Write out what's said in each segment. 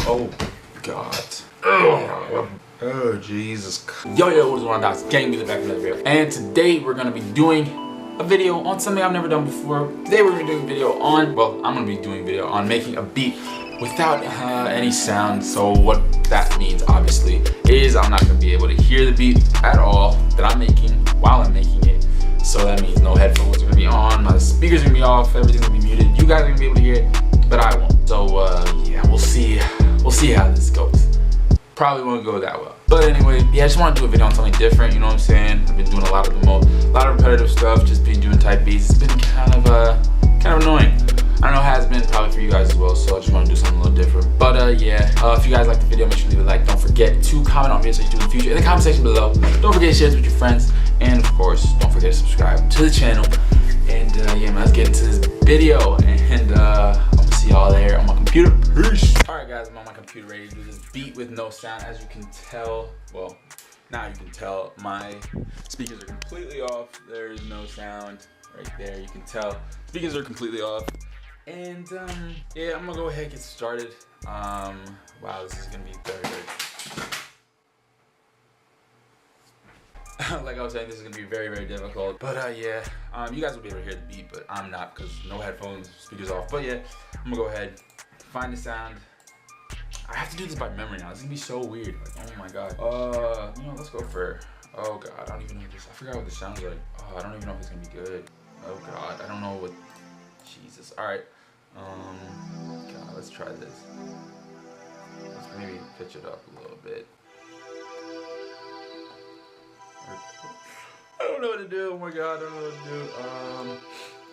Oh God. Oh Jesus. Yo, what is going on, guys? Gang, we back with another video. And today we're gonna be doing a video on something I've never done before. Today we're gonna be doing a video on, well, I'm gonna be doing a video on making a beat without any sound. So what that means, obviously, is I'm not gonna be able to hear the beat at all that I'm making while I'm making it. So that means no headphones are gonna be on, my speakers are gonna be off, everything's gonna be muted. You guys are gonna be able to hear it, but I won't. So yeah, we'll see how this goes. Probably won't go that well. But anyway, yeah, I just want to do a video on something different, you know what I'm saying? I've been doing a lot of repetitive stuff, just been doing type beats. It's been kind of annoying. I know it has been probably for you guys as well, so I just want to do something a little different. But yeah, if you guys like the video, make sure to leave a like. Don't forget to comment on videos that you do in the future in the comment section below. Don't forget to share this with your friends, and of course, don't forget to subscribe to the channel. And yeah, man, let's get into this video, and I'm gonna see y'all there on my computer. Peace. All right, guys, I'm on my computer ready to do this beat with no sound. As you can tell, well, now you can tell my speakers are completely off. There is no sound right there. You can tell speakers are completely off. And yeah, I'm gonna go ahead and get started. Wow, this is gonna be very like I was saying, this is gonna be very difficult. But yeah, you guys will be able to hear the beat, but I'm not, because no headphones, speakers off. But yeah, I'm gonna go ahead, find the sound. I have to do this by memory now. It's gonna be so weird. Like, oh my god. You know, let's go for, oh god, I don't even know this. I forgot what this sounds like. Oh, I don't even know if it's gonna be good. Oh god, I don't know what. Jesus. All right. God, let's try this. Let's maybe pitch it up a little bit. I don't know what to do. Oh my god, I don't know what to do.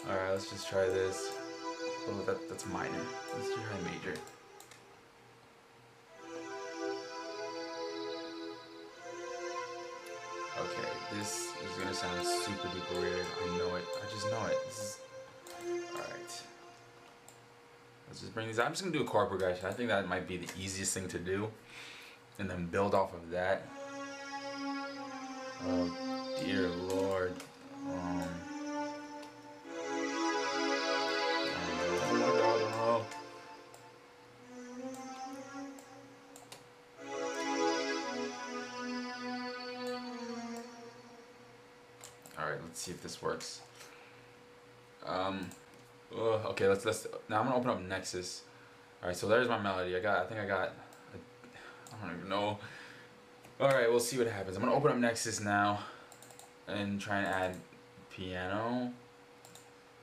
All right, let's just try this. Oh, that's minor. Let's try major. Okay, this is gonna sound super duper weird. I know it. I just know it. This is alright. Let's just bring these out. I'm just gonna do a chord progression. I think that might be the easiest thing to do. And then build off of that. Oh dear Lord. Oh my god, I don't know. Alright, let's see if this works. Okay, let's now I'm gonna open up Nexus. Alright, so there's my melody. I don't even know. Alright, we'll see what happens. I'm gonna open up Nexus now and try and add piano.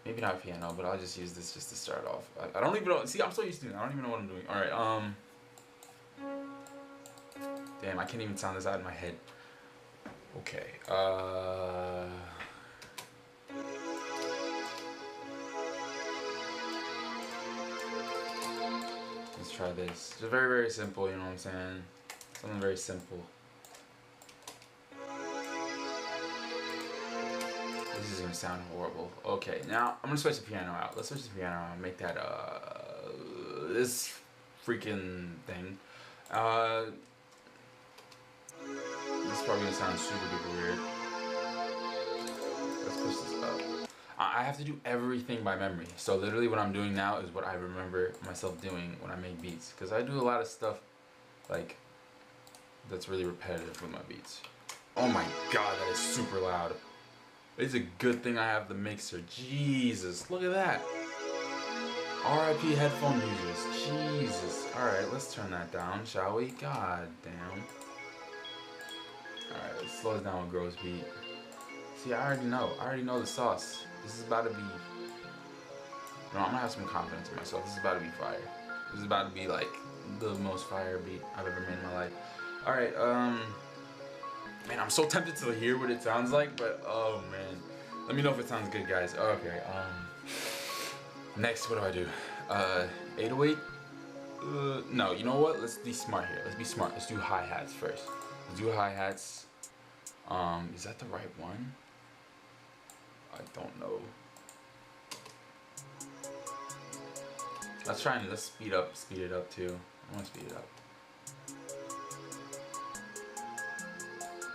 Maybe not piano, but I'll just use this just to start off. I don't even know. See, I'm so used to it. I don't even know what I'm doing. Alright, damn, I can't even sound this out in my head. Okay, let's try this. It's very simple, you know what I'm saying? Something very simple. This is gonna sound horrible. Okay, now I'm gonna switch the piano out. Let's switch the piano out and make that this freaking thing. This is probably gonna sound super duper weird. Let's push this up. I have to do everything by memory. So literally what I'm doing now is what I remember myself doing when I make beats. Because I do a lot of stuff like that's really repetitive with my beats. Oh my god, that is super loud. It's a good thing I have the mixer. Jesus, look at that. RIP headphone users. Jesus. Alright, let's turn that down, shall we? God damn. Alright, let's slow this down with Gross beat. See, I already know the sauce. This is about to be, no, I'm gonna have some confidence in myself. This is about to be fire. This is about to be like the most fire beat I've ever made in my life. Alright, man, I'm so tempted to hear what it sounds like, but oh man. Let me know if it sounds good, guys. Okay, next, what do I do? 808? No, you know what? Let's be smart here. Let's be smart. Let's do hi-hats first. Let's do hi-hats. Is that the right one? I don't know. Let's try and let's speed it up too. I want to speed it up.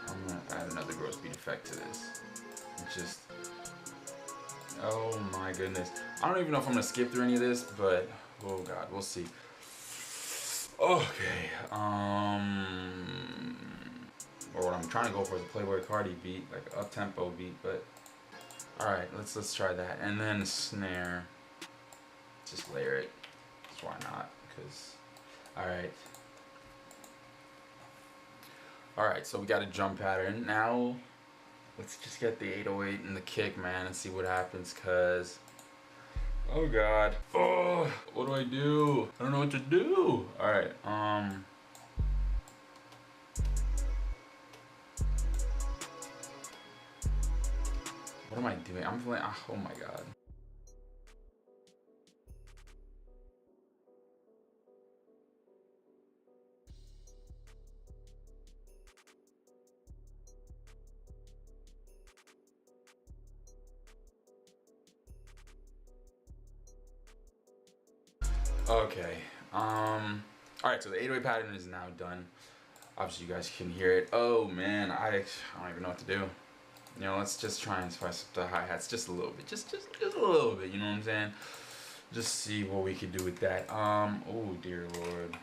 I'm gonna add another gross beat effect to this. It's just, oh my goodness. I don't even know if I'm gonna skip through any of this, but oh god, we'll see. Okay, or what I'm trying to go for is a Playboy Cardi beat, like an up-tempo beat, but alright, let's try that. And then a snare. Just layer it. Just why not? Because alright, so we got a drum pattern. Now let's just get the 808 and the kick, man, and see what happens, cause oh god. Oh, what do I do? I don't know what to do. Alright, what am I doing? I'm playing, oh my god. Okay, alright, so the 808 pattern is now done. Obviously you guys can hear it. Oh man, I don't even know what to do. You know, let's just try and spice up the hi-hats just a little bit, just a little bit, you know what I'm saying? Just see what we can do with that. Oh dear lord.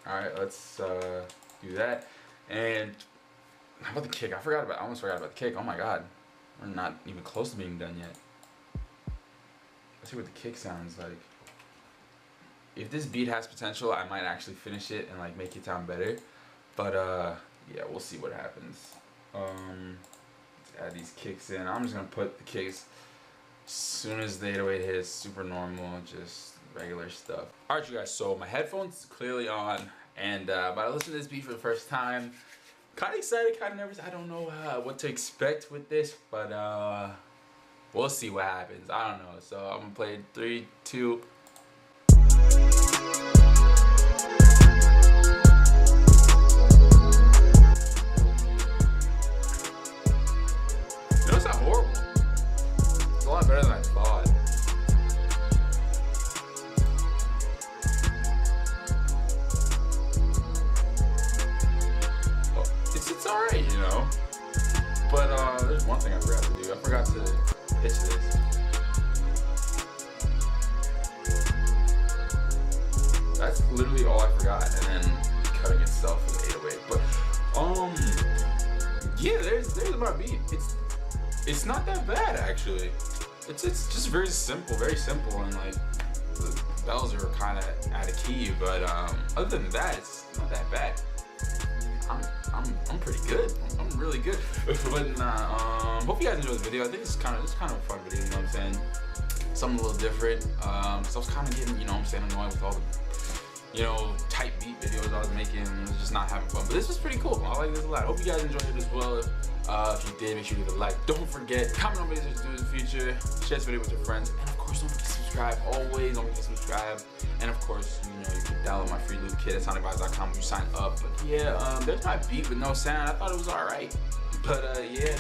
Alright, let's do that. And how about the kick? I almost forgot about the kick. Oh my god. We're not even close to being done yet. Let's see what the kick sounds like. If this beat has potential, I might actually finish it and like make it sound better. But yeah, we'll see what happens. Let's add these kicks in. I'm just gonna put the kicks as soon as the 808 hits. Super normal, just regular stuff. Alright you guys, so my headphones clearly on, and but I listened to this beat for the first time. Kind of excited, kind of nervous. I don't know what to expect with this, but we'll see what happens. I don't know. So I'm gonna play 3, 2. It's not horrible. It's a lot better than I thought. Well, it's alright, you know. But there's one thing I forgot to do. I forgot to pitch this. That's literally all I forgot, and then cutting itself with 808. But yeah, there's my beat. It's not that bad actually. It's just very simple, and like the bells are kind of out of key, but other than that, it's not that bad. I'm pretty good. I'm really good. But hope you guys enjoyed the video. I think it's kind of a fun video. You know what I'm saying? Something a little different. So I was kind of getting, you know what I'm saying, annoyed with all the, you know, tight beat videos I was making. It was just not having fun. But this was pretty cool. I like this a lot. Hope you guys enjoyed it as well. If you did, make sure you leave a like. Don't forget, comment on videos to do in the future. Share this video with your friends. And of course, don't forget to subscribe. Always don't forget to subscribe. And of course, you know, you can download my free loop kit at sonicvibes.com when you sign up. But yeah, there's my beat with no sound. I thought it was alright. But yeah.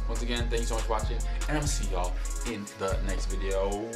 Once again, thank you so much for watching. And I'm gonna see y'all in the next video.